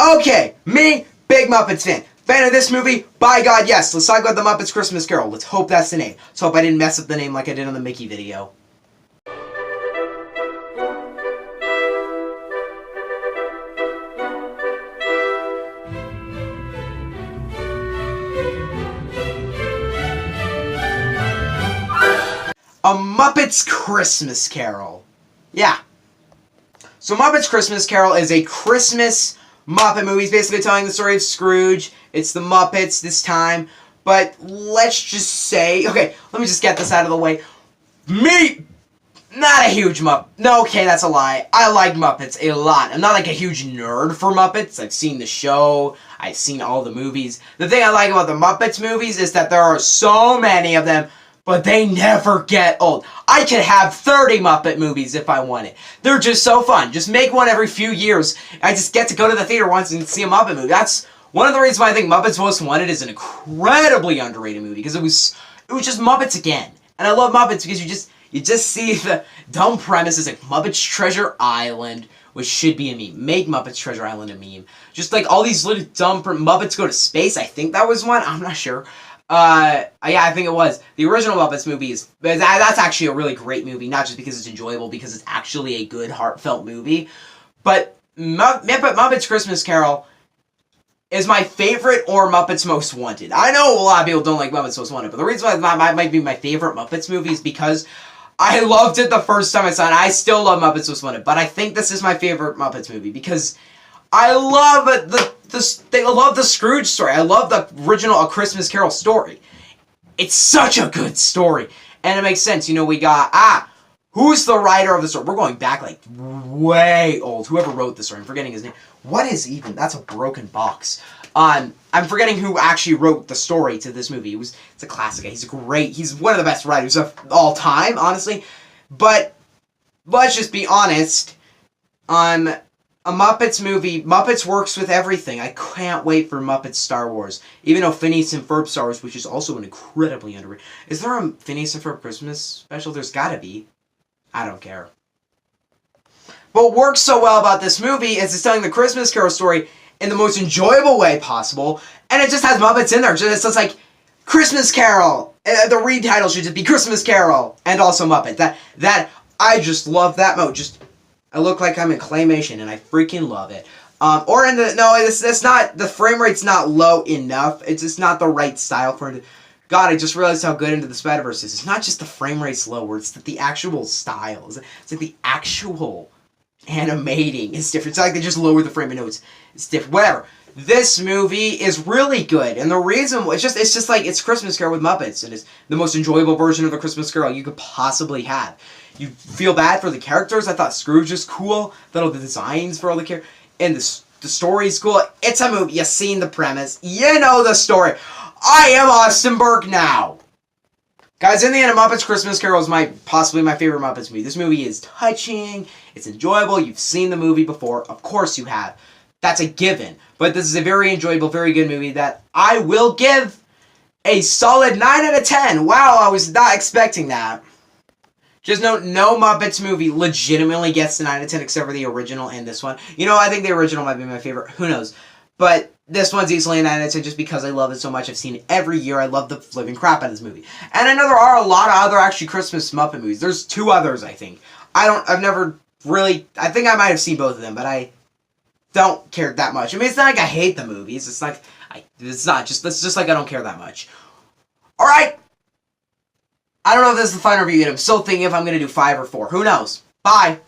Okay, me, big Muppets fan. Fan of this movie? By God, yes. Let's talk about the Muppets Christmas Carol. Let's hope that's the name. Let's hope I didn't mess up the name like I did on the Mickey video. A Muppets Christmas Carol. Yeah. So Muppets Christmas Carol is a Christmas Muppet movie. It's basically telling the story of Scrooge. It's the Muppets this time. But let's just say... Okay, let me just get this out of the way. Me, not a huge Muppet. No, okay, that's a lie. I like Muppets a lot. I'm not like a huge nerd for Muppets. I've seen the show. I've seen all the movies. The thing I like about the Muppets movies is that there are so many of them, but they never get old. I could have 30 Muppet movies if I wanted. They're just so fun. Just make one every few years. I just get to go to the theater once and see a Muppet movie. That's one of the reasons why I think Muppets Most Wanted is an incredibly underrated movie, because it was just Muppets again. And I love Muppets because you just see the dumb premises like Muppets Treasure Island, which should be a meme. Make Muppets Treasure Island a meme. Just like all these little dumb Muppets go to space. I think that was one. I'm not sure. Yeah, I think it was. The original Muppets movie that's actually a really great movie, not just because it's enjoyable, because it's actually a good, heartfelt movie. But Muppets Christmas Carol is my favorite, or Muppets Most Wanted. I know a lot of people don't like Muppets Most Wanted, but the reason why it might be my favorite Muppets movie is because I loved it the first time I saw it. I still love Muppets Most Wanted, but I think this is my favorite Muppets movie because I love I love the Scrooge story. I love the original A Christmas Carol story. It's such a good story. And it makes sense. You know, we got, who's the writer of the story? We're going back, like, way old. Whoever wrote the story. I'm forgetting his name. What is even? That's a broken box. I'm forgetting who actually wrote the story to this movie. It's a classic. He's one of the best writers of all time, honestly. But let's just be honest. A Muppets movie, Muppets works with everything. I can't wait for Muppets Star Wars. Even though Phineas and Ferb Star Wars, which is also an incredibly underrated... Is there a Phineas and Ferb Christmas special? There's gotta be. I don't care. But what works so well about this movie is it's telling the Christmas Carol story in the most enjoyable way possible, and it just has Muppets in there. It's just like, Christmas Carol! The read title should just be Christmas Carol! And also Muppet. I just love that mode. I look like I'm in claymation, and I freaking love it. It's not, the frame rate's not low enough. It's just not the right style for it. God, I just realized how good Into the Spider-Verse is. It's not just the frame rate's lower, it's that the actual style. It's like the actual animating is different. It's not like they just lower the frame rate. No, it's different. Whatever. This movie is really good, and the reason, it's just like, it's Christmas Carol with Muppets, and it's the most enjoyable version of the Christmas Carol you could possibly have. You feel bad for the characters. I thought Scrooge was cool. I thought all the designs for all the characters. And the story's cool. It's a movie. You've seen the premise. You know the story. I am Austin Burke now. Guys, in the end, Muppets Christmas Carol is possibly my favorite Muppets movie. This movie is touching. It's enjoyable. You've seen the movie before. Of course you have. That's a given. But this is a very enjoyable, very good movie that I will give a solid 9 out of 10. Wow, I was not expecting that. Just note, no Muppets movie legitimately gets to 9 out of 10 except for the original and this one. You know, I think the original might be my favorite. Who knows? But this one's easily a 9 out of 10 just because I love it so much. I've seen it every year. I love the living crap out of this movie. And I know there are a lot of other actually Christmas Muppet movies. There's 2 others, I think. I've never really... I think I might have seen both of them, but I don't care that much. I mean, it's not like I hate the movies. It's like... It's just like I don't care that much. Alright! I don't know if this is the final review yet. I'm still thinking if I'm going to do 5 or 4. Who knows? Bye!